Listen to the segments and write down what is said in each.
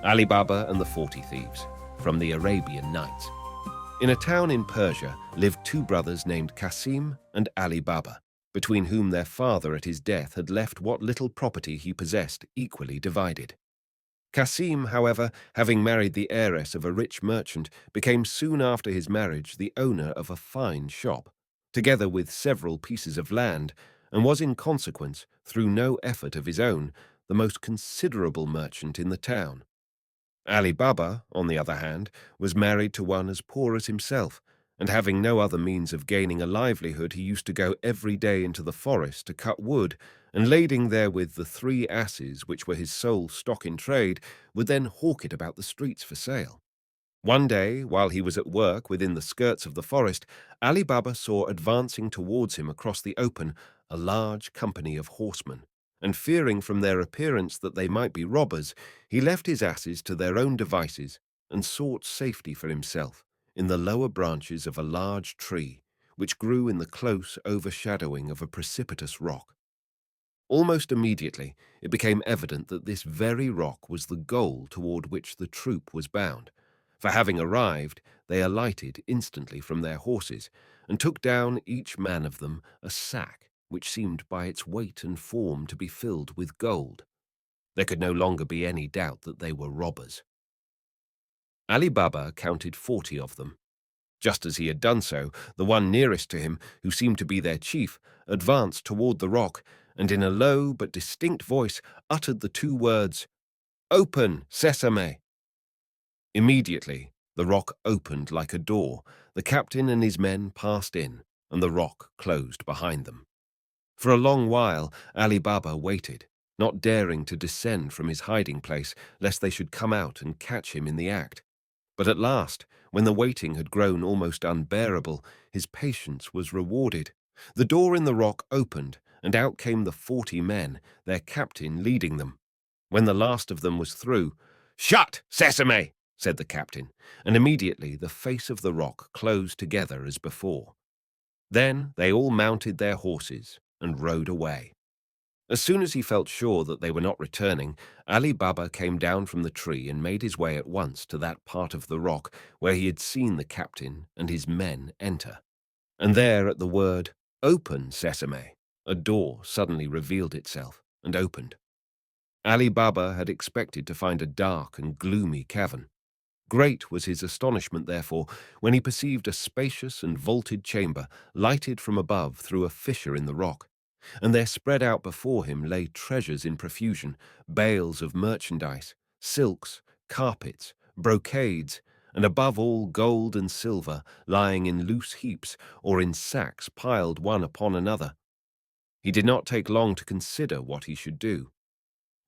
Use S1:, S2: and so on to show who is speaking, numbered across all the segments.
S1: Ali Baba and the 40 Thieves, from the Arabian Nights. In a town in Persia lived two brothers named Qasim and Ali Baba, between whom their father at his death had left what little property he possessed equally divided. Qasim, however, having married the heiress of a rich merchant, became soon after his marriage the owner of a fine shop, together with several pieces of land, and was in consequence, through no effort of his own, the most considerable merchant in the town. Ali Baba, on the other hand, was married to one as poor as himself, and having no other means of gaining a livelihood, he used to go every day into the forest to cut wood, and lading therewith the 3 asses, which were his sole stock in trade, would then hawk it about the streets for sale. One day, while he was at work within the skirts of the forest, Ali Baba saw advancing towards him across the open a large company of horsemen, and fearing from their appearance that they might be robbers, he left his asses to their own devices and sought safety for himself in the lower branches of a large tree, which grew in the close overshadowing of a precipitous rock. Almost immediately, it became evident that this very rock was the goal toward which the troop was bound, for having arrived, they alighted instantly from their horses, and took down each man of them a sack which seemed by its weight and form to be filled with gold. There could no longer be any doubt that they were robbers. Ali Baba counted 40 of them. Just as he had done so, the one nearest to him, who seemed to be their chief, advanced toward the rock, and in a low but distinct voice uttered the 2 words, "Open, Sesame!" Immediately, the rock opened like a door, the captain and his men passed in, and the rock closed behind them. For a long while, Ali Baba waited, not daring to descend from his hiding place, lest they should come out and catch him in the act. But at last, when the waiting had grown almost unbearable, his patience was rewarded. The door in the rock opened, and out came the 40 men, their captain leading them. When the last of them was through, "Shut, Sesame!" said the captain, and immediately the face of the rock closed together as before. Then they all mounted their horses and rode away. As soon as he felt sure that they were not returning, Ali Baba came down from the tree and made his way at once to that part of the rock where he had seen the captain and his men enter. And there, at the word, "Open, Sesame," a door suddenly revealed itself and opened. Ali Baba had expected to find a dark and gloomy cavern. Great was his astonishment, therefore, when he perceived a spacious and vaulted chamber lighted from above through a fissure in the rock, and there spread out before him lay treasures in profusion, bales of merchandise, silks, carpets, brocades, and above all gold and silver lying in loose heaps or in sacks piled one upon another. He did not take long to consider what he should do.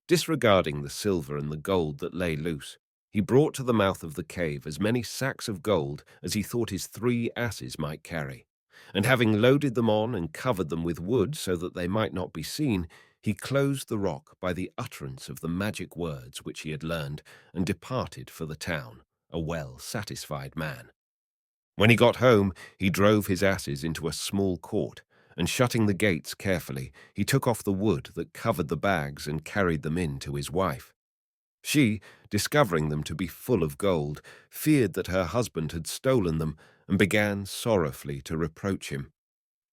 S1: Disregarding the silver and the gold that lay loose, he brought to the mouth of the cave as many sacks of gold as he thought his 3 asses might carry, and having loaded them on and covered them with wood so that they might not be seen, he closed the rock by the utterance of the magic words which he had learned, and departed for the town, a well-satisfied man. When he got home, he drove his asses into a small court, and shutting the gates carefully, he took off the wood that covered the bags and carried them in to his wife. She, discovering them to be full of gold, feared that her husband had stolen them, and began sorrowfully to reproach him.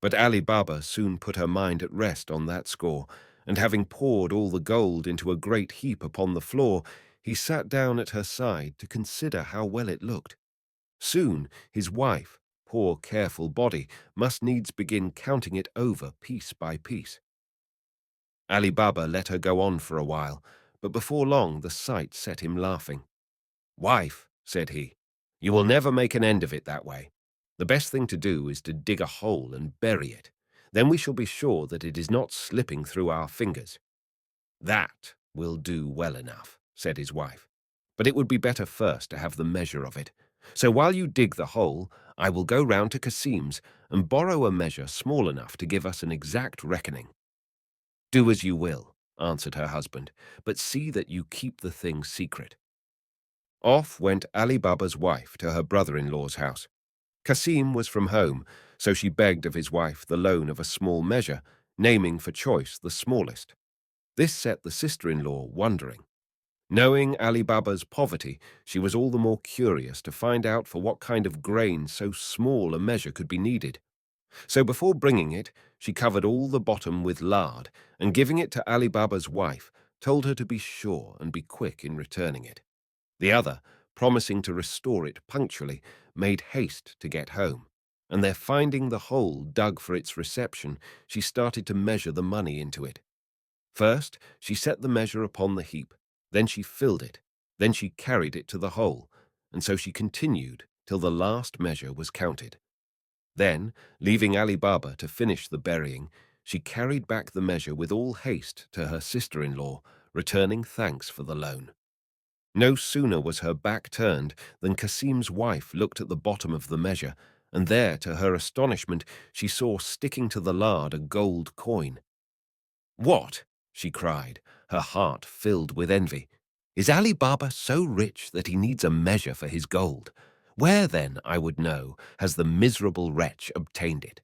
S1: But Ali Baba soon put her mind at rest on that score, and having poured all the gold into a great heap upon the floor, he sat down at her side to consider how well it looked. Soon his wife, poor careful body, must needs begin counting it over piece by piece. Ali Baba let her go on for a while, but before long the sight set him laughing. "Wife," said he, "you will never make an end of it that way. The best thing to do is to dig a hole and bury it. Then we shall be sure that it is not slipping through our fingers." "That will do well enough," said his wife, "but it would be better first to have the measure of it. So while you dig the hole, I will go round to Kasim's and borrow a measure small enough to give us an exact reckoning." "Do as you will," answered her husband, "but see that you keep the thing secret." Off went Ali Baba's wife to her brother-in-law's house. Kasim was from home, so she begged of his wife the loan of a small measure, naming for choice the smallest. This set the sister-in-law wondering. Knowing Ali Baba's poverty, she was all the more curious to find out for what kind of grain so small a measure could be needed. So before bringing it, she covered all the bottom with lard, and giving it to Ali Baba's wife, told her to be sure and be quick in returning it. The other, promising to restore it punctually, made haste to get home, and there finding the hole dug for its reception, she started to measure the money into it. First, she set the measure upon the heap, then she filled it, then she carried it to the hole, and so she continued till the last measure was counted. Then, leaving Ali Baba to finish the burying, she carried back the measure with all haste to her sister-in-law, returning thanks for the loan. No sooner was her back turned than Kasim's wife looked at the bottom of the measure, and there, to her astonishment, she saw sticking to the lard a gold coin. "What?" she cried, her heart filled with envy. "Is Ali Baba so rich that he needs a measure for his gold? Where, then, I would know, has the miserable wretch obtained it?"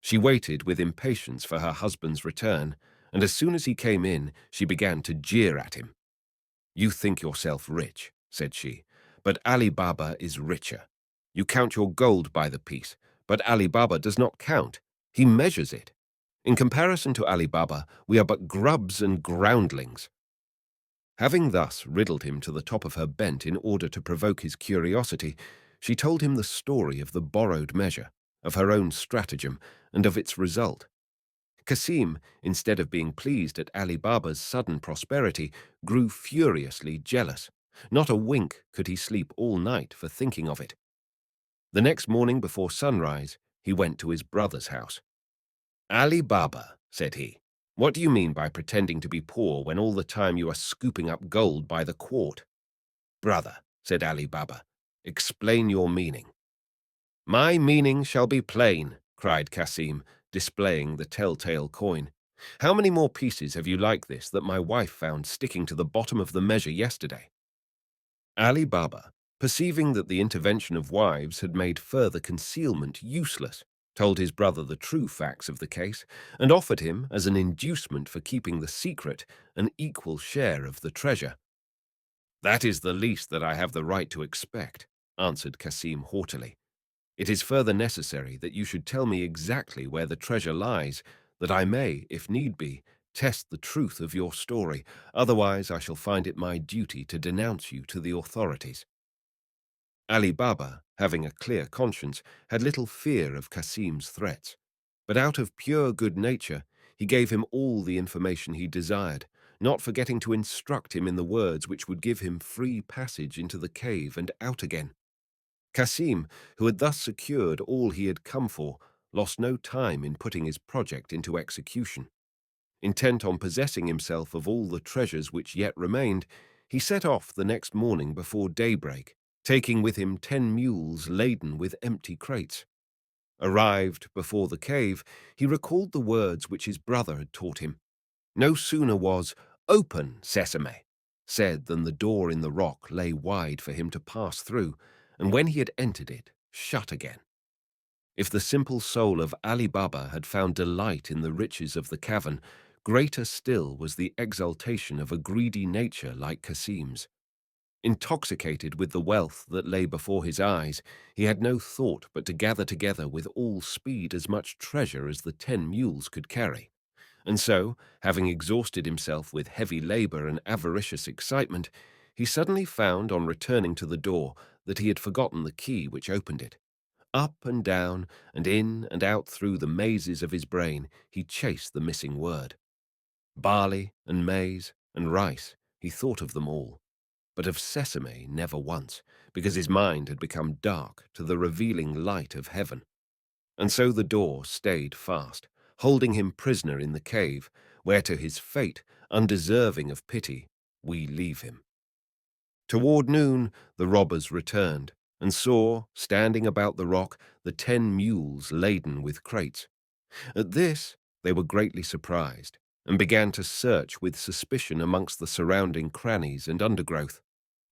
S1: She waited with impatience for her husband's return, and as soon as he came in, she began to jeer at him. "You think yourself rich," said she, "but Ali Baba is richer. You count your gold by the piece, but Ali Baba does not count. He measures it. In comparison to Ali Baba, we are but grubs and groundlings." Having thus riddled him to the top of her bent in order to provoke his curiosity, she told him the story of the borrowed measure, of her own stratagem, and of its result. Kasim, instead of being pleased at Ali Baba's sudden prosperity, grew furiously jealous. Not a wink could he sleep all night for thinking of it. The next morning before sunrise, he went to his brother's house. "Ali Baba," said he, "what do you mean by pretending to be poor when all the time you are scooping up gold by the quart?" "Brother," said Ali Baba, "explain your meaning." "My meaning shall be plain," cried Kasim, displaying the telltale coin. "How many more pieces have you like this that my wife found sticking to the bottom of the measure yesterday?" Ali Baba, perceiving that the intervention of wives had made further concealment useless, told his brother the true facts of the case, and offered him, as an inducement for keeping the secret, an equal share of the treasure. "That is the least that I have the right to expect," answered Kasim haughtily. "It is further necessary that you should tell me exactly where the treasure lies, that I may, if need be, test the truth of your story. Otherwise I shall find it my duty to denounce you to the authorities." Ali Baba, having a clear conscience, had little fear of Kasim's threats, but out of pure good nature he gave him all the information he desired, not forgetting to instruct him in the words which would give him free passage into the cave and out again. Kasim, who had thus secured all he had come for, lost no time in putting his project into execution. Intent on possessing himself of all the treasures which yet remained, he set off the next morning before daybreak, taking with him 10 mules laden with empty crates. Arrived before the cave, he recalled the words which his brother had taught him. No sooner was "Open, Sesame," said than the door in the rock lay wide for him to pass through, and when he had entered it, shut again. If the simple soul of Ali Baba had found delight in the riches of the cavern, greater still was the exaltation of a greedy nature like Kasim's. Intoxicated with the wealth that lay before his eyes, he had no thought but to gather together with all speed as much treasure as the 10 mules could carry. And so, having exhausted himself with heavy labor and avaricious excitement, he suddenly found on returning to the door that he had forgotten the key which opened it. Up and down, and in and out through the mazes of his brain, he chased the missing word. Barley and maize and rice, he thought of them all, but of sesame never once, because his mind had become dark to the revealing light of heaven. And so the door stayed fast, holding him prisoner in the cave, where to his fate, undeserving of pity, we leave him. Toward noon the robbers returned, and saw, standing about the rock, the 10 mules laden with crates. At this they were greatly surprised, and began to search with suspicion amongst the surrounding crannies and undergrowth.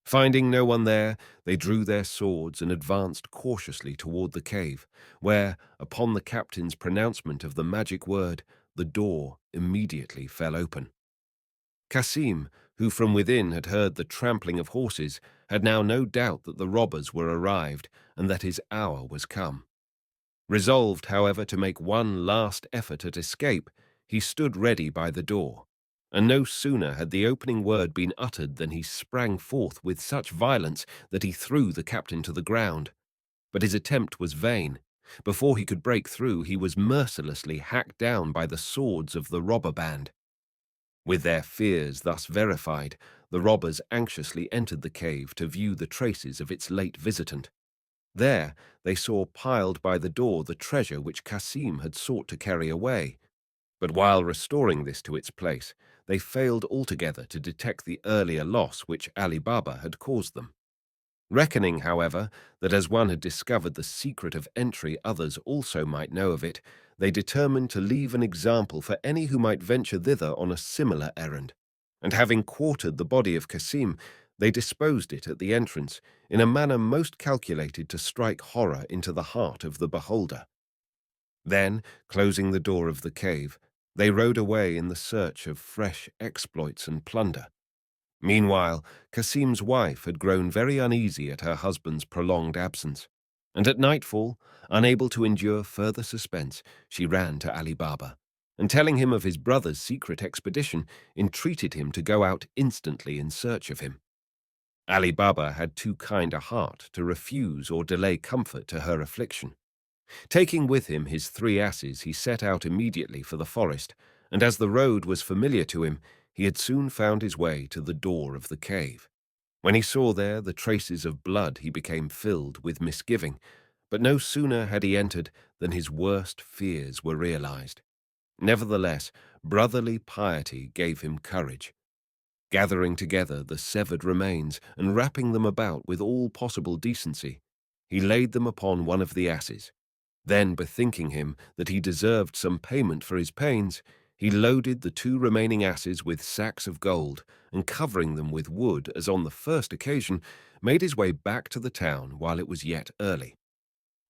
S1: Finding no one there, they drew their swords and advanced cautiously toward the cave, where, upon the captain's pronouncement of the magic word, the door immediately fell open. Kasim, who from within had heard the trampling of horses, had now no doubt that the robbers were arrived and that his hour was come. Resolved, however, to make one last effort at escape, he stood ready by the door, and no sooner had the opening word been uttered than he sprang forth with such violence that he threw the captain to the ground. But his attempt was vain. Before he could break through, he was mercilessly hacked down by the swords of the robber band. With their fears thus verified, the robbers anxiously entered the cave to view the traces of its late visitant. There they saw piled by the door the treasure which Kasim had sought to carry away. But while restoring this to its place, they failed altogether to detect the earlier loss which Ali Baba had caused them. Reckoning, however, that as one had discovered the secret of entry, others also might know of it, they determined to leave an example for any who might venture thither on a similar errand, and having quartered the body of Kasim, they disposed it at the entrance in a manner most calculated to strike horror into the heart of the beholder. Then, closing the door of the cave, they rode away in the search of fresh exploits and plunder. Meanwhile, Kasim's wife had grown very uneasy at her husband's prolonged absence, and at nightfall, unable to endure further suspense, she ran to Ali Baba, and telling him of his brother's secret expedition, entreated him to go out instantly in search of him. Ali Baba had too kind a heart to refuse or delay comfort to her affliction. Taking with him his 3 asses, he set out immediately for the forest, and as the road was familiar to him, he had soon found his way to the door of the cave. When he saw there the traces of blood, he became filled with misgiving, but no sooner had he entered than his worst fears were realized. Nevertheless, brotherly piety gave him courage. Gathering together the severed remains and wrapping them about with all possible decency, he laid them upon one of the asses. Then, bethinking him that he deserved some payment for his pains, he loaded the 2 remaining asses with sacks of gold, and covering them with wood as on the first occasion, made his way back to the town while it was yet early.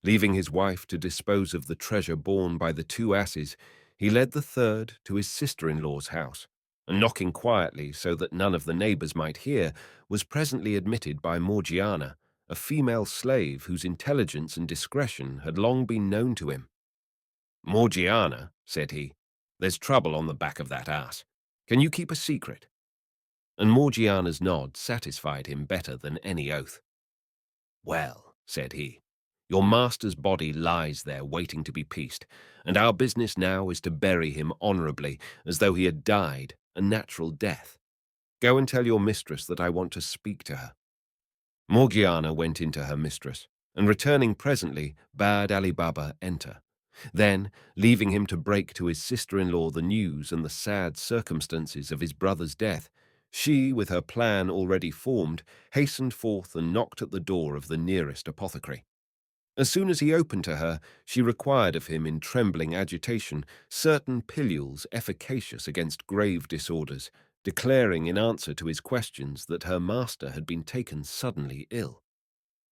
S1: Leaving his wife to dispose of the treasure borne by the 2 asses, he led the 3rd to his sister-in-law's house, and knocking quietly so that none of the neighbors might hear, was presently admitted by Morgiana, a female slave whose intelligence and discretion had long been known to him. "Morgiana," said he, "there's trouble on the back of that ass. Can you keep a secret?" And Morgiana's nod satisfied him better than any oath. "Well," said he, "your master's body lies there waiting to be pieced, and our business now is to bury him honorably, as though he had died a natural death. Go and tell your mistress that I want to speak to her." Morgiana went into her mistress, and returning presently, bade Ali Baba enter. Then, leaving him to break to his sister-in-law the news and the sad circumstances of his brother's death, she, with her plan already formed, hastened forth and knocked at the door of the nearest apothecary. As soon as he opened to her, she required of him in trembling agitation certain pilules efficacious against grave disorders, declaring in answer to his questions that her master had been taken suddenly ill.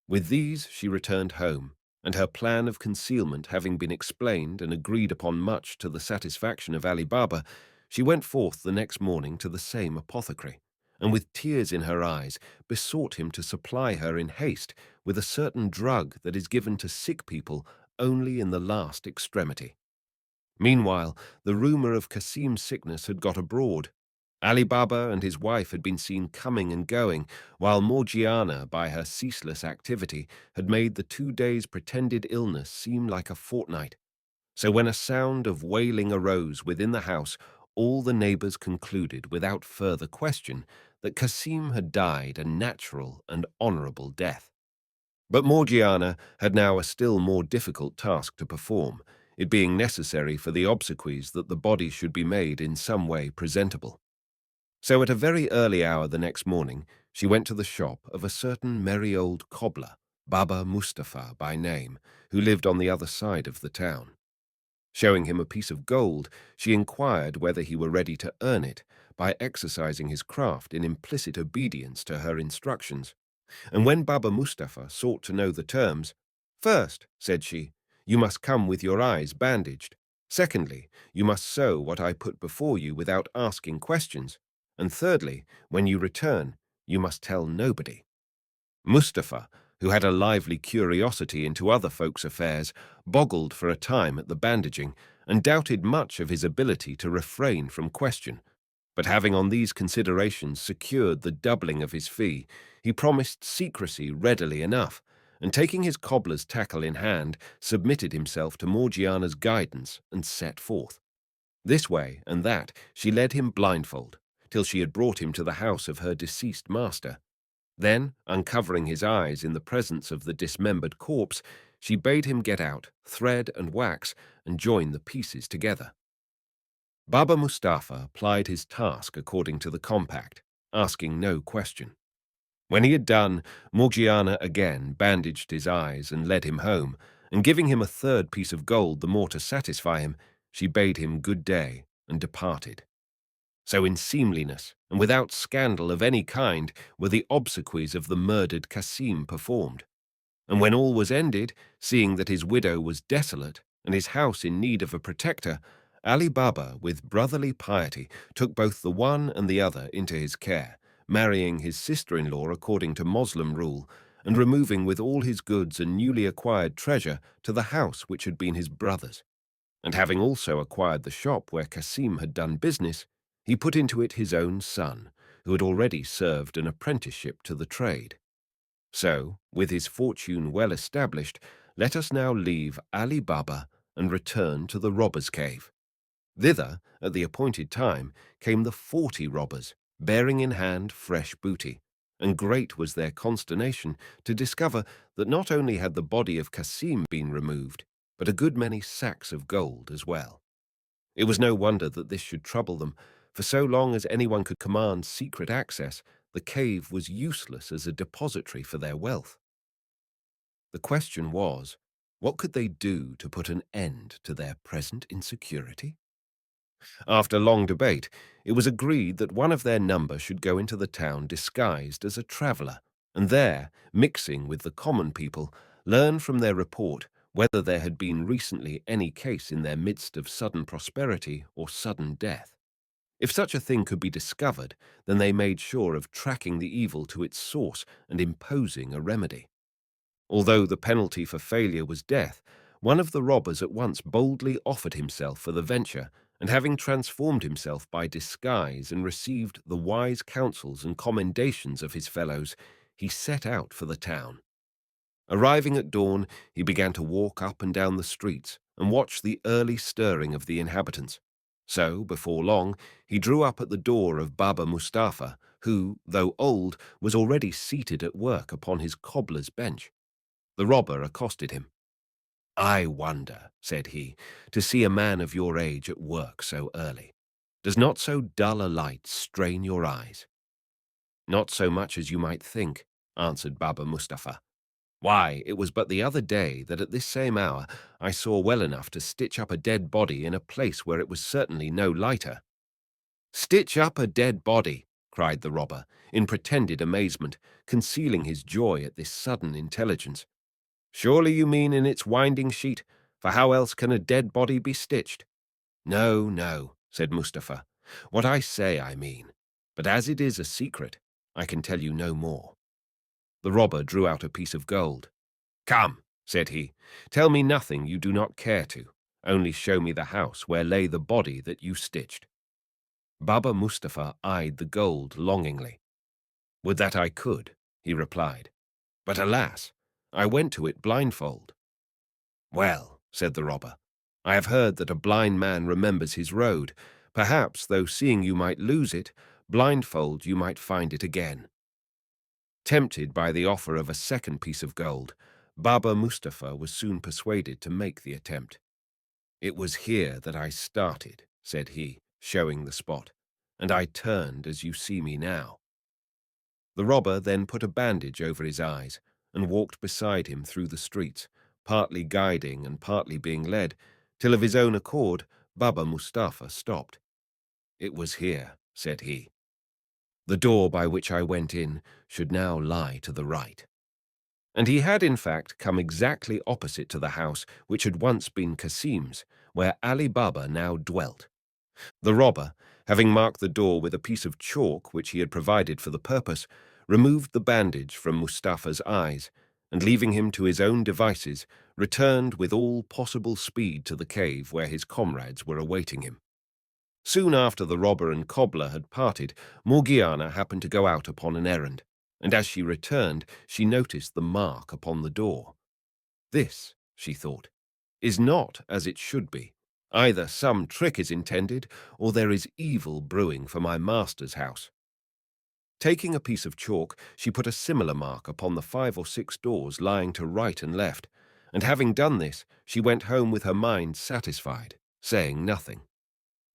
S1: With these she returned home, and her plan of concealment having been explained and agreed upon much to the satisfaction of Ali Baba, she went forth the next morning to the same apothecary, and with tears in her eyes besought him to supply her in haste with a certain drug that is given to sick people only in the last extremity. Meanwhile, the rumor of Kasim's sickness had got abroad. Ali Baba and his wife had been seen coming and going, while Morgiana, by her ceaseless activity, had made the 2 days' pretended illness seem like a fortnight. So when a sound of wailing arose within the house, all the neighbors concluded without further question that Kasim had died a natural and honorable death. But Morgiana had now a still more difficult task to perform, it being necessary for the obsequies that the body should be made in some way presentable. So at a very early hour the next morning, she went to the shop of a certain merry old cobbler, Baba Mustafa by name, who lived on the other side of the town. Showing him a piece of gold, she inquired whether he were ready to earn it by exercising his craft in implicit obedience to her instructions. And when Baba Mustafa sought to know the terms, "First," said she, "you must come with your eyes bandaged. Secondly, you must sew what I put before you without asking questions. And thirdly, when you return, you must tell nobody. Mustafa, who had a lively curiosity into other folks' affairs, boggled for a time at the bandaging and doubted much of his ability to refrain from question. But having on these considerations secured the doubling of his fee, he promised secrecy readily enough, and taking his cobbler's tackle in hand, submitted himself to Morgiana's guidance and set forth. This way and that she led him blindfold, till she had brought him to the house of her deceased master. Then, uncovering his eyes in the presence of the dismembered corpse, she bade him get out thread and wax and join the pieces together. Baba Mustafa plied his task according to the compact, asking no question. When he had done, Morgiana again bandaged his eyes and led him home, and giving him a third piece of gold the more to satisfy him, she bade him good day and departed. So in seemliness, and without scandal of any kind, were the obsequies of the murdered Cassim performed. And when all was ended, seeing that his widow was desolate, and his house in need of a protector, Ali Baba, with brotherly piety, took both the one and the other into his care, marrying his sister-in-law according to Moslem rule, and removing with all his goods and newly acquired treasure to the house which had been his brother's. And having also acquired the shop where Cassim had done business, he put into it his own son, who had already served an apprenticeship to the trade. So, with his fortune well established, let us now leave Ali Baba and return to the robber's cave. Thither, at the appointed time, came the 40 robbers, bearing in hand fresh booty, and great was their consternation to discover that not only had the body of Cassim been removed, but a good many sacks of gold as well. It was no wonder that this should trouble them, for so long as anyone could command secret access, the cave was useless as a depository for their wealth. The question was, what could they do to put an end to their present insecurity? After long debate, it was agreed that one of their number should go into the town disguised as a traveller, and there, mixing with the common people, learn from their report whether there had been recently any case in their midst of sudden prosperity or sudden death. If such a thing could be discovered, then they made sure of tracking the evil to its source and imposing a remedy. Although the penalty for failure was death, one of the robbers at once boldly offered himself for the venture, and having transformed himself by disguise and received the wise counsels and commendations of his fellows, he set out for the town. Arriving at dawn, he began to walk up and down the streets and watch the early stirring of the inhabitants. So, before long, he drew up at the door of Baba Mustafa, who, though old, was already seated at work upon his cobbler's bench. The robber accosted him. "I wonder," said he, "to see a man of your age at work so early. Does not so dull a light strain your eyes?" "Not so much as you might think," answered Baba Mustafa. "Why, it was but the other day that at this same hour I saw well enough to stitch up a dead body in a place where it was certainly no lighter." "Stitch up a dead body!" cried the robber, in pretended amazement, concealing his joy at this sudden intelligence. "Surely you mean in its winding sheet, for how else can a dead body be stitched?" "No, no," said Mustafa. "What I say I mean, but as it is a secret, I can tell you no more." The robber drew out a piece of gold. "Come," said he, "tell me nothing you do not care to, only show me the house where lay the body that you stitched." Baba Mustafa eyed the gold longingly. "Would that I could," he replied, "but alas, I went to it blindfold." "Well," said the robber, "I have heard that a blind man remembers his road. Perhaps, though seeing you might lose it, blindfold you might find it again." Tempted by the offer of a second piece of gold, Baba Mustafa was soon persuaded to make the attempt. "It was here that I started," said he, showing the spot, "and I turned as you see me now." The robber then put a bandage over his eyes and walked beside him through the streets, partly guiding and partly being led, till of his own accord Baba Mustafa stopped. "It was here," said he. "The door by which I went in should now lie to the right." And he had in fact come exactly opposite to the house which had once been Cassim's, where Ali Baba now dwelt. The robber, Having marked the door with a piece of chalk which he had provided for the purpose, removed the bandage from Mustafa's eyes, and leaving him to his own devices, returned with all possible speed to the cave where his comrades were awaiting him. Soon after the robber and cobbler had parted, Morgiana happened to go out upon an errand, and as she returned, she noticed the mark upon the door. This, she thought, is not as it should be. Either some trick is intended, or there is evil brewing for my master's house. Taking a piece of chalk, she put a similar mark upon the 5 or 6 doors lying to right and left, and having done this, she went home with her mind satisfied, saying nothing.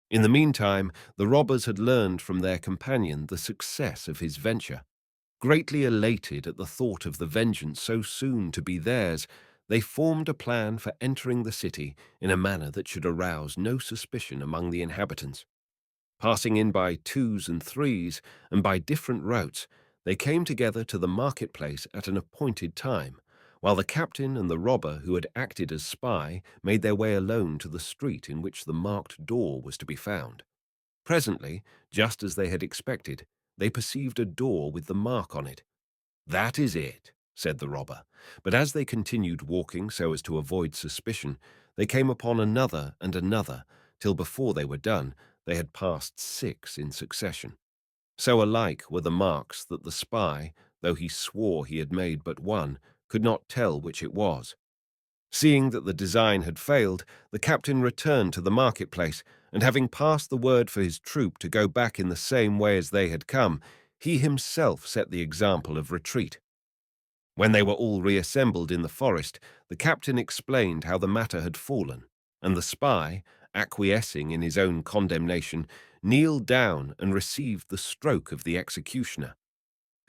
S1: In the meantime, the robbers had learned from their companion the success of his venture. Greatly elated at the thought of the vengeance so soon to be theirs, they formed a plan for entering the city in a manner that should arouse no suspicion among the inhabitants. Passing in by 2s and 3s, and by different routes, they came together to the marketplace at an appointed time, while the captain and the robber who had acted as spy made their way alone to the street in which the marked door was to be found. Presently, just as they had expected, they perceived a door with the mark on it. "That is it," said the robber, but as they continued walking so as to avoid suspicion, they came upon another and another, till before they were done, they had passed 6 in succession. So alike were the marks that the spy, though he swore he had made but one, could not tell which it was. Seeing that the design had failed, the captain returned to the marketplace, and having passed the word for his troop to go back in the same way as they had come, he himself set the example of retreat. When they were all reassembled in the forest, the captain explained how the matter had fallen, and the spy, acquiescing in his own condemnation, kneeled down and received the stroke of the executioner.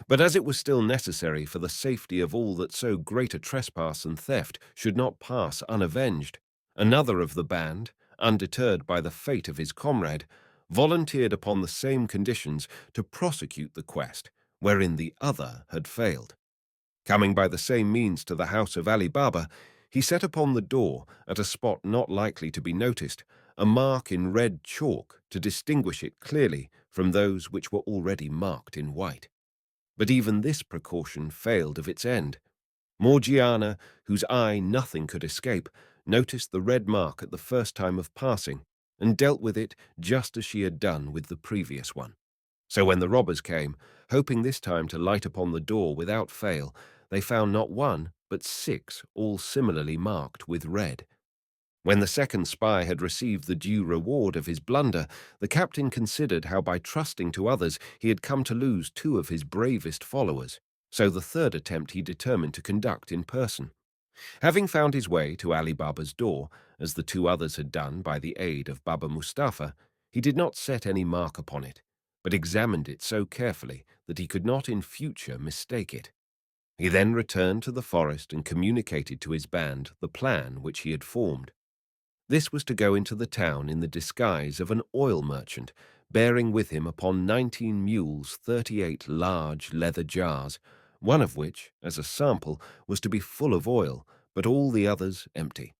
S1: But as it was still necessary for the safety of all that so great a trespass and theft should not pass unavenged, another of the band, undeterred by the fate of his comrade, volunteered upon the same conditions to prosecute the quest wherein the other had failed. Coming by the same means to the house of Ali Baba, he set upon the door, at a spot not likely to be noticed, a mark in red chalk to distinguish it clearly from those which were already marked in white. But even this precaution failed of its end. Morgiana, whose eye nothing could escape, noticed the red mark at the first time of passing, and dealt with it just as she had done with the previous one. So when the robbers came, hoping this time to light upon the door without fail, they found not 1, but 6, all similarly marked with red. When the second spy had received the due reward of his blunder, the captain considered how by trusting to others he had come to lose 2 of his bravest followers, so the third attempt he determined to conduct in person. Having found his way to Ali Baba's door, as the 2 others had done by the aid of Baba Mustafa, he did not set any mark upon it, but examined it so carefully that he could not in future mistake it. He then returned to the forest and communicated to his band the plan which he had formed. This was to go into the town in the disguise of an oil merchant, bearing with him upon 19 mules 38 large leather jars, one of which, as a sample, was to be full of oil, but all the others empty.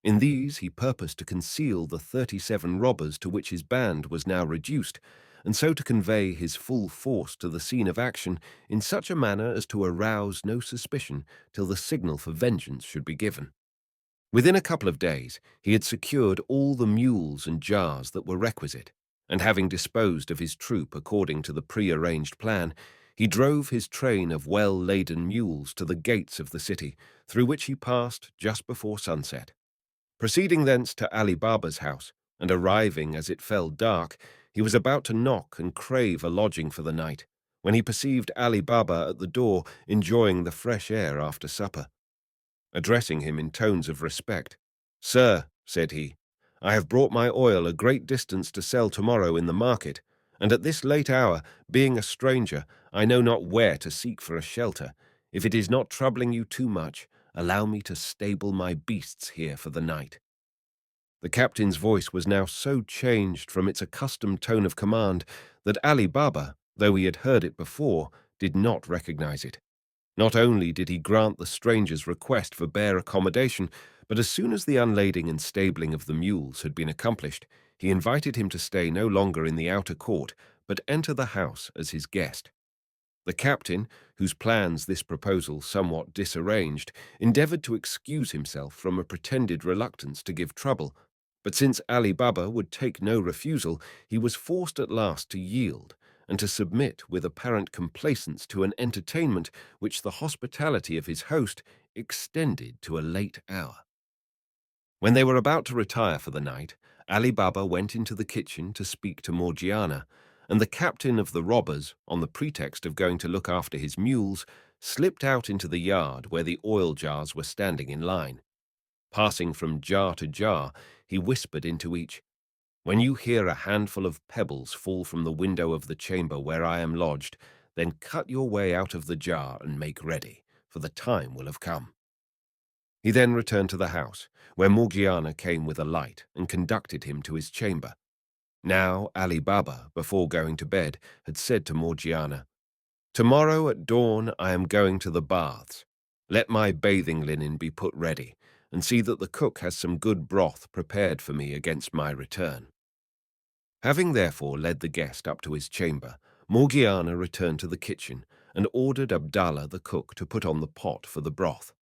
S1: In these he purposed to conceal the 37 robbers to which his band was now reduced, and so to convey his full force to the scene of action in such a manner as to arouse no suspicion till the signal for vengeance should be given. Within a couple of days he had secured all the mules and jars that were requisite, and having disposed of his troop according to the pre-arranged plan, he drove his train of well-laden mules to the gates of the city, through which he passed just before sunset. Proceeding thence to Ali Baba's house, and arriving as it fell dark, he was about to knock and crave a lodging for the night, when he perceived Ali Baba at the door enjoying the fresh air after supper. Addressing him in tones of respect, "Sir," said he, "I have brought my oil a great distance to sell tomorrow in the market, and at this late hour, being a stranger, I know not where to seek for a shelter. If it is not troubling you too much, allow me to stable my beasts here for the night." The captain's voice was now so changed from its accustomed tone of command that Ali Baba, though he had heard it before, did not recognize it. Not only did he grant the stranger's request for bare accommodation, but as soon as the unlading and stabling of the mules had been accomplished, he invited him to stay no longer in the outer court, but enter the house as his guest. The captain, whose plans this proposal somewhat disarranged, endeavored to excuse himself from a pretended reluctance to give trouble, but since Ali Baba would take no refusal, he was forced at last to yield and to submit with apparent complacence to an entertainment which the hospitality of his host extended to a late hour. When they were about to retire for the night, Ali Baba went into the kitchen to speak to Morgiana, and the captain of the robbers, on the pretext of going to look after his mules, slipped out into the yard where the oil jars were standing in line. Passing from jar to jar, he whispered into each, "When you hear a handful of pebbles fall from the window of the chamber where I am lodged, then cut your way out of the jar and make ready, for the time will have come." He then returned to the house, where Morgiana came with a light and conducted him to his chamber. Now Ali Baba, before going to bed, had said to Morgiana, "Tomorrow at dawn I am going to the baths. Let my bathing linen be put ready, and see that the cook has some good broth prepared for me against my return." Having therefore led the guest up to his chamber, Morgiana returned to the kitchen and ordered Abdallah the cook to put on the pot for the broth.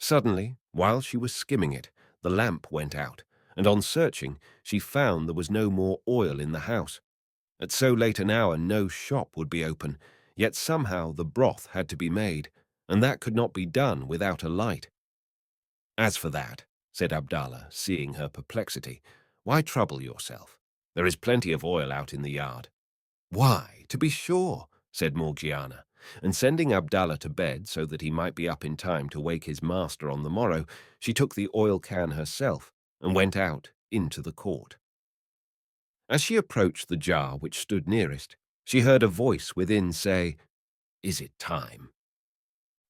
S1: Suddenly, while she was skimming it, the lamp went out, and on searching, she found there was no more oil in the house. At so late an hour no shop would be open, yet somehow the broth had to be made, and that could not be done without a light. "As for that," said Abdallah, seeing her perplexity, "why trouble yourself? There is plenty of oil out in the yard." "Why, to be sure," said Morgiana, and sending Abdallah to bed so that he might be up in time to wake his master on the morrow, she took the oil can herself and went out into the court. As she approached the jar which stood nearest, she heard a voice within say, "Is it time?"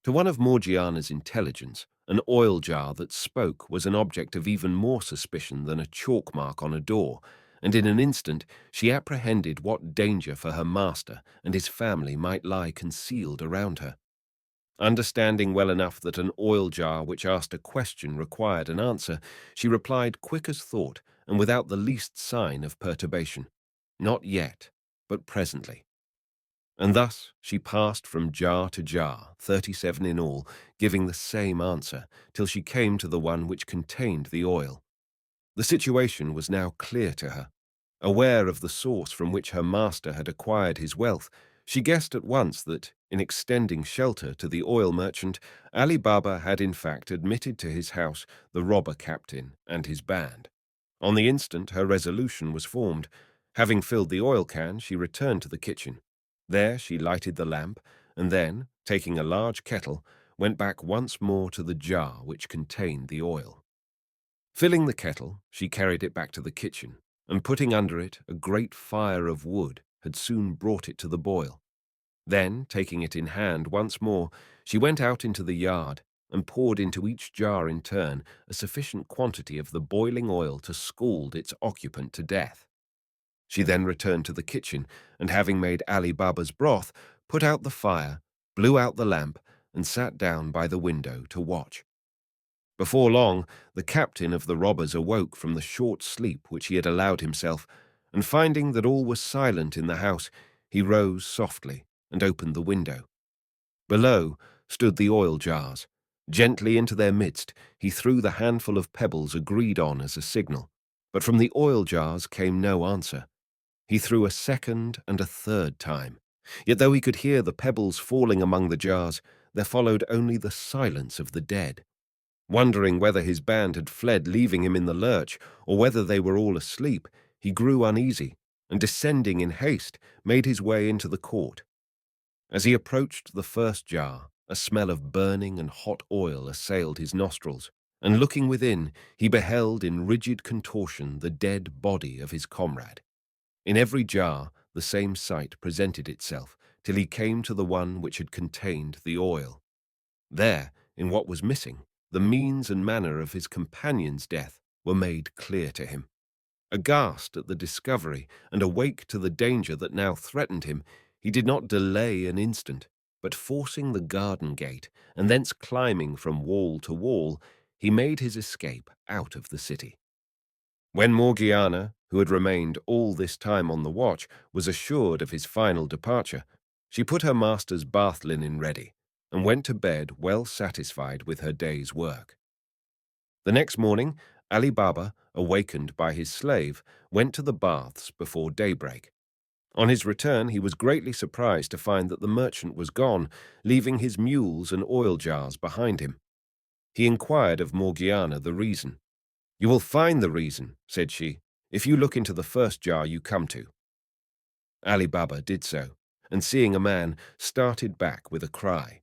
S1: To one of Morgiana's intelligence, an oil jar that spoke was an object of even more suspicion than a chalk mark on a door, and in an instant she apprehended what danger for her master and his family might lie concealed around her. Understanding well enough that an oil jar which asked a question required an answer, she replied quick as thought and without the least sign of perturbation, "Not yet, but presently." And thus she passed from jar to jar, 37 in all, giving the same answer, till she came to the one which contained the oil. The situation was now clear to her. Aware of the source from which her master had acquired his wealth, she guessed at once that, in extending shelter to the oil merchant, Ali Baba had in fact admitted to his house the robber captain and his band. On the instant her resolution was formed. Having filled the oil can, she returned to the kitchen. There she lighted the lamp, and then, taking a large kettle, went back once more to the jar which contained the oil. Filling the kettle, she carried it back to the kitchen, and putting under it a great fire of wood, had soon brought it to the boil. Then, taking it in hand once more, she went out into the yard and poured into each jar in turn a sufficient quantity of the boiling oil to scald its occupant to death. She then returned to the kitchen, and having made Ali Baba's broth, put out the fire, blew out the lamp, and sat down by the window to watch. Before long, the captain of the robbers awoke from the short sleep which he had allowed himself, and finding that all was silent in the house, he rose softly and opened the window. Below stood the oil jars. Gently into their midst he threw the handful of pebbles agreed on as a signal, but from the oil jars came no answer. He threw a second and a third time, yet though he could hear the pebbles falling among the jars, there followed only the silence of the dead. Wondering whether his band had fled, leaving him in the lurch, or whether they were all asleep, he grew uneasy, and descending in haste, made his way into the court. As he approached the first jar, a smell of burning and hot oil assailed his nostrils, and looking within, he beheld in rigid contortion the dead body of his comrade. In every jar the same sight presented itself, till he came to the one which had contained the oil. There, in what was missing, the means and manner of his companion's death were made clear to him. Aghast at the discovery and awake to the danger that now threatened him, he did not delay an instant, but forcing the garden gate and thence climbing from wall to wall, he made his escape out of the city. When Morgiana, who had remained all this time on the watch, was assured of his final departure, she put her master's bath linen ready and went to bed well satisfied with her day's work. The next morning, Ali Baba, awakened by his slave, went to the baths before daybreak. On his return, he was greatly surprised to find that the merchant was gone, leaving his mules and oil jars behind him. He inquired of Morgiana the reason. "You will find the reason," said she, "if you look into the first jar you come to." Ali Baba did so, and seeing a man, started back with a cry.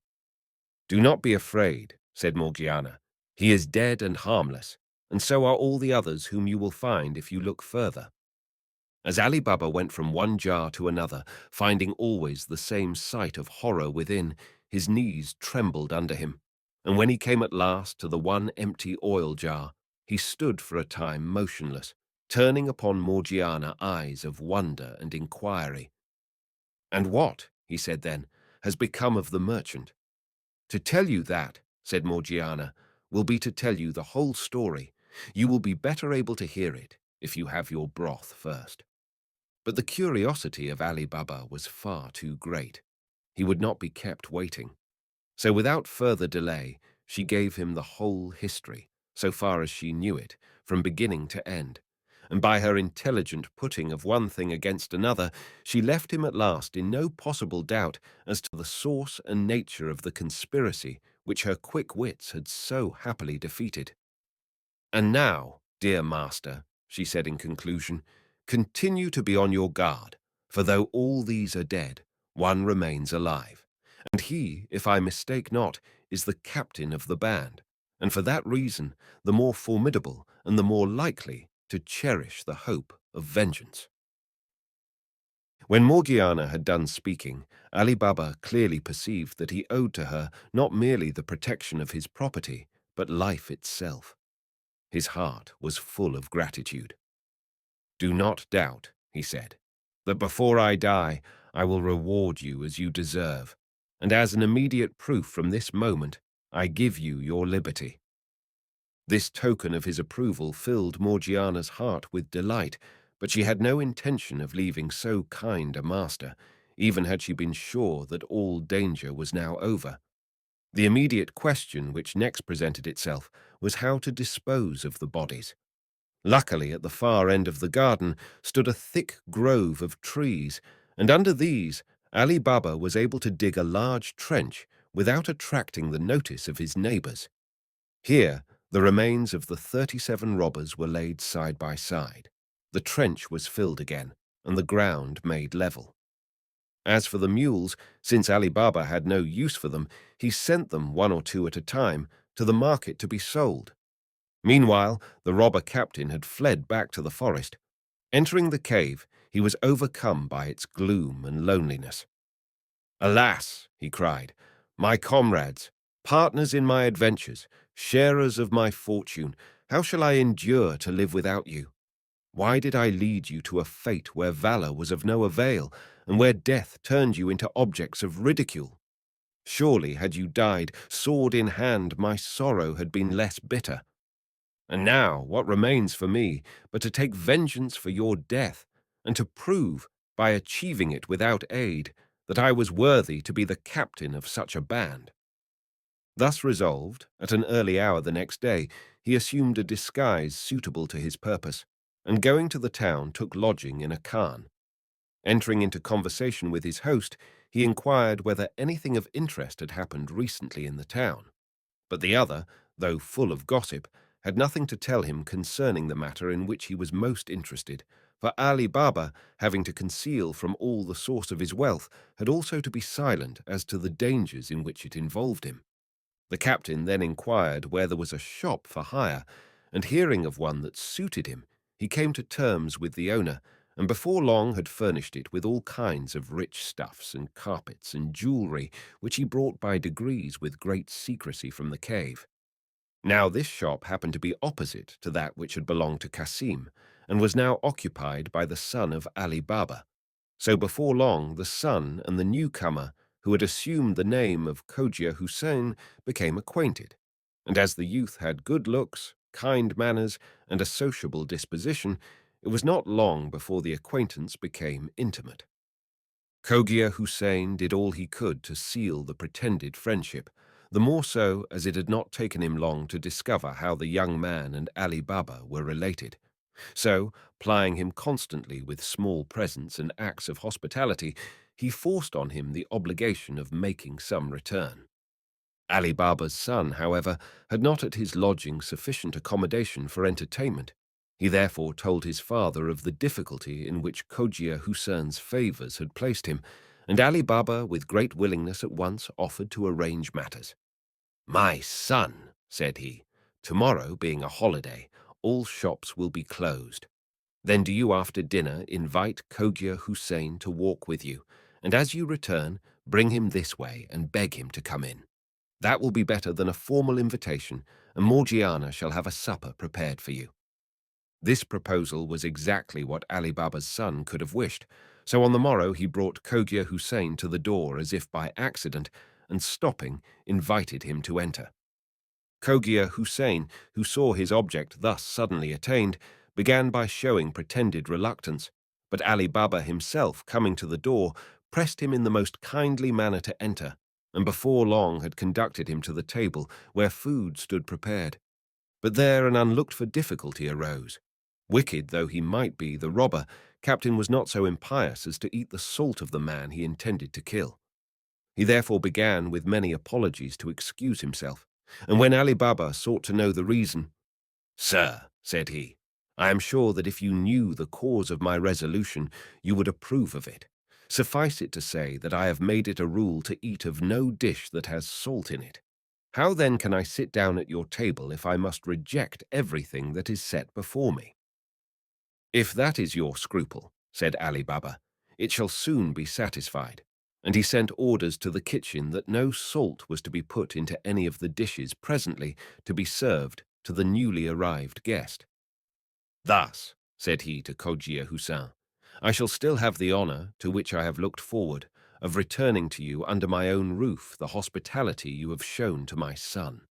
S1: "Do not be afraid," said Morgiana. "He is dead and harmless, and so are all the others whom you will find if you look further." As Ali Baba went from one jar to another, finding always the same sight of horror within, his knees trembled under him, and when he came at last to the one empty oil jar, he stood for a time motionless, turning upon Morgiana eyes of wonder and inquiry. "And what," he said then, "has become of the merchant?" "To tell you that," said Morgiana, "will be to tell you the whole story. You will be better able to hear it if you have your broth first." But the curiosity of Ali Baba was far too great. He would not be kept waiting. So without further delay, she gave him the whole history, so far as she knew it, from beginning to end. And by her intelligent putting of one thing against another, she left him at last in no possible doubt as to the source and nature of the conspiracy which her quick wits had so happily defeated. "And now, dear master," she said in conclusion, "continue to be on your guard, for though all these are dead, one remains alive. And he, if I mistake not, is the captain of the band, and for that reason the more formidable and the more likely to cherish the hope of vengeance." When Morgiana had done speaking, Ali Baba clearly perceived that he owed to her not merely the protection of his property, but life itself. His heart was full of gratitude. "Do not doubt," he said, "that before I die, I will reward you as you deserve, and as an immediate proof from this moment, I give you your liberty." This token of his approval filled Morgiana's heart with delight, but she had no intention of leaving so kind a master, even had she been sure that all danger was now over. The immediate question which next presented itself was how to dispose of the bodies. Luckily, at the far end of the garden stood a thick grove of trees, and under these Ali Baba was able to dig a large trench without attracting the notice of his neighbors. Here, the remains of the 37 robbers were laid side by side. The trench was filled again, and the ground made level. As for the mules, since Ali Baba had no use for them, he sent them one or two at a time to the market to be sold. Meanwhile, the robber captain had fled back to the forest. Entering the cave, he was overcome by its gloom and loneliness. "Alas," he cried, "my comrades, partners in my adventures, sharers of my fortune, how shall I endure to live without you? Why did I lead you to a fate where valor was of no avail, and where death turned you into objects of ridicule? Surely, had you died, sword in hand, my sorrow had been less bitter. And now, what remains for me but to take vengeance for your death, and to prove, by achieving it without aid, that I was worthy to be the captain of such a band?" Thus resolved, at an early hour the next day, he assumed a disguise suitable to his purpose, and going to the town took lodging in a khan. Entering into conversation with his host, he inquired whether anything of interest had happened recently in the town. But the other, though full of gossip, had nothing to tell him concerning the matter in which he was most interested, for Ali Baba, having to conceal from all the source of his wealth, had also to be silent as to the dangers in which it involved him. The captain then inquired where there was a shop for hire, and hearing of one that suited him, he came to terms with the owner, and before long had furnished it with all kinds of rich stuffs and carpets and jewelry, which he brought by degrees with great secrecy from the cave. Now this shop happened to be opposite to that which had belonged to Cassim, and was now occupied by the son of Ali Baba. So before long the son and the newcomer, who had assumed the name of Khoja Hussein, became acquainted, and as the youth had good looks kind manners, and a sociable disposition, it was not long before the acquaintance became intimate. Cogia Hussein did all he could to seal the pretended friendship, the more so as it had not taken him long to discover how the young man and Ali Baba were related. So, plying him constantly with small presents and acts of hospitality, he forced on him the obligation of making some return. Ali Baba's son, however, had not at his lodging sufficient accommodation for entertainment. He therefore told his father of the difficulty in which Cogia Hussein's favours had placed him, and Ali Baba with great willingness at once offered to arrange matters. "My son," said he, "tomorrow being a holiday, all shops will be closed. Then do you after dinner invite Cogia Hussein to walk with you, and as you return, bring him this way and beg him to come in. That will be better than a formal invitation, and Morgiana shall have a supper prepared for you." This proposal was exactly what Ali Baba's son could have wished, so on the morrow he brought Cogia Hussein to the door as if by accident, and stopping, invited him to enter. Cogia Hussein, who saw his object thus suddenly attained, began by showing pretended reluctance, but Ali Baba himself, coming to the door, pressed him in the most kindly manner to enter, and before long had conducted him to the table where food stood prepared. But there an unlooked-for difficulty arose. Wicked though he might be, the robber, Captain was not so impious as to eat the salt of the man he intended to kill. He therefore began with many apologies to excuse himself, and when Ali Baba sought to know the reason, "Sir," said he, "I am sure that if you knew the cause of my resolution, you would approve of it. Suffice it to say that I have made it a rule to eat of no dish that has salt in it. How then can I sit down at your table if I must reject everything that is set before me?" "If that is your scruple," said Ali Baba, "it shall soon be satisfied." And he sent orders to the kitchen that no salt was to be put into any of the dishes presently to be served to the newly arrived guest. "Thus," said he to Cogia Houssain, "I shall still have the honour, to which I have looked forward, of returning to you under my own roof the hospitality you have shown to my son."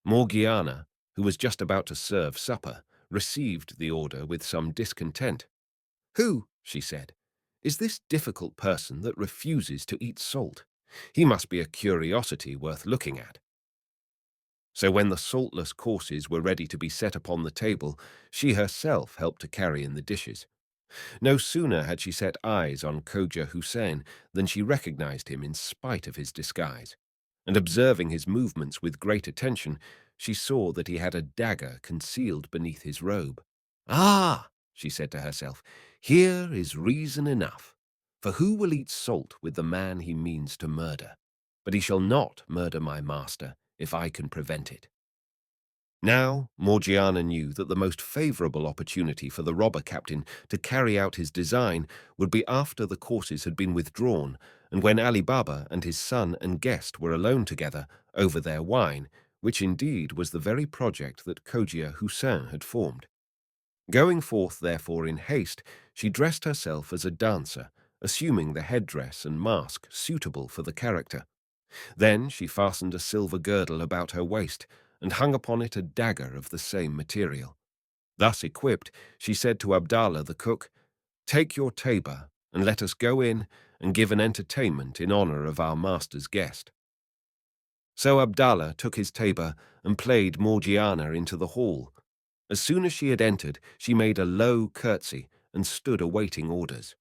S1: Morgiana, who was just about to serve supper, received the order with some discontent. "Who," she said, "is this difficult person that refuses to eat salt? He must be a curiosity worth looking at." So when the saltless courses were ready to be set upon the table, she herself helped to carry in the dishes. No sooner had she set eyes on Cogia Hussein than she recognized him in spite of his disguise, and observing his movements with great attention, she saw that he had a dagger concealed beneath his robe. "Ah," she said to herself, "here is reason enough. For who will eat salt with the man he means to murder? But he shall not murder my master if I can prevent it." Now, Morgiana knew that the most favourable opportunity for the robber captain to carry out his design would be after the courses had been withdrawn, and when Ali Baba and his son and guest were alone together over their wine, which indeed was the very project that Cogia Hussein had formed. Going forth, therefore, in haste, she dressed herself as a dancer, assuming the headdress and mask suitable for the character. Then she fastened a silver girdle about her waist, and hung upon it a dagger of the same material. Thus equipped, she said to Abdallah the cook, "Take your tabor, and let us go in and give an entertainment in honour of our master's guest." So Abdallah took his tabor and played Morgiana into the hall. As soon as she had entered, she made a low curtsy and stood awaiting orders.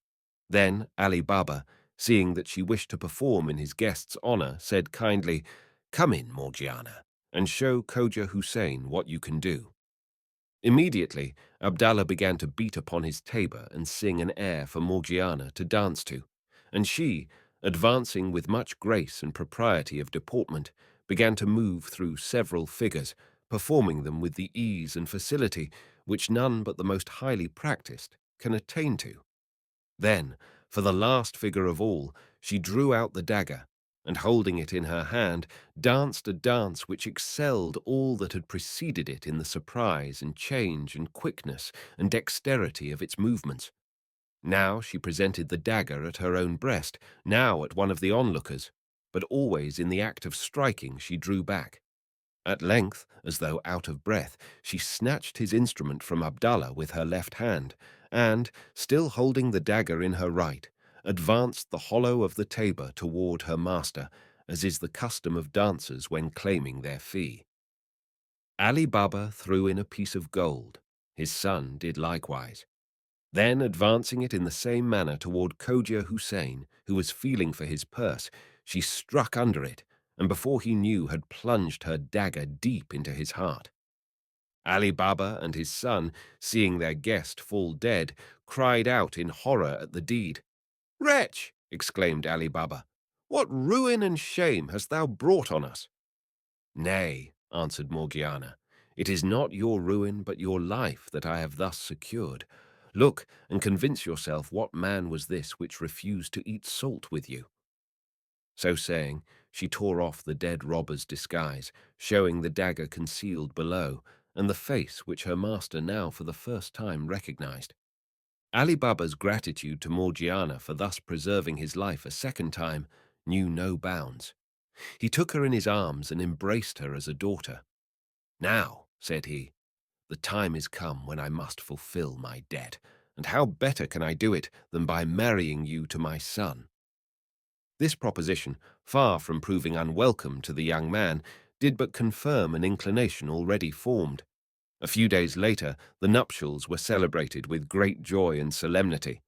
S1: Then Ali Baba, seeing that she wished to perform in his guest's honour, said kindly, "Come in, Morgiana, and show Cogia Hussein what you can do." Immediately, Abdallah began to beat upon his tabor and sing an air for Morgiana to dance to, and she, advancing with much grace and propriety of deportment, began to move through several figures, performing them with the ease and facility which none but the most highly practised can attain to. Then, for the last figure of all, she drew out the dagger, and holding it in her hand, danced a dance which excelled all that had preceded it in the surprise and change and quickness and dexterity of its movements. Now she presented the dagger at her own breast, now at one of the onlookers, but always in the act of striking she drew back. At length, as though out of breath, she snatched his instrument from Abdallah with her left hand, and, still holding the dagger in her right, advanced the hollow of the tabor toward her master, as is the custom of dancers when claiming their fee. Ali Baba threw in a piece of gold. His son did likewise. Then, advancing it in the same manner toward Khoja Hussein, who was feeling for his purse, she struck under it, and before he knew had plunged her dagger deep into his heart. Ali Baba and his son, seeing their guest fall dead, cried out in horror at the deed. "Wretch!" exclaimed Ali Baba, "what ruin and shame hast thou brought on us?" "Nay," answered Morgiana, "it is not your ruin but your life that I have thus secured. Look and convince yourself what man was this which refused to eat salt with you." So saying, she tore off the dead robber's disguise, showing the dagger concealed below, and the face which her master now for the first time recognized. Ali Baba's gratitude to Morgiana for thus preserving his life a second time knew no bounds. He took her in his arms and embraced her as a daughter. "Now," said he, "the time is come when I must fulfill my debt, and how better can I do it than by marrying you to my son?" This proposition, far from proving unwelcome to the young man, did but confirm an inclination already formed. A few days later, the nuptials were celebrated with great joy and solemnity,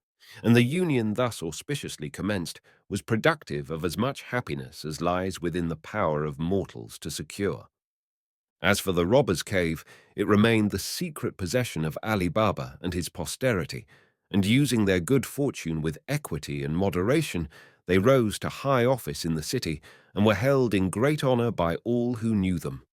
S1: and the union thus auspiciously commenced was productive of as much happiness as lies within the power of mortals to secure. As for the robber's cave, it remained the secret possession of Ali Baba and his posterity, and using their good fortune with equity and moderation, they rose to high office in the city and were held in great honor by all who knew them.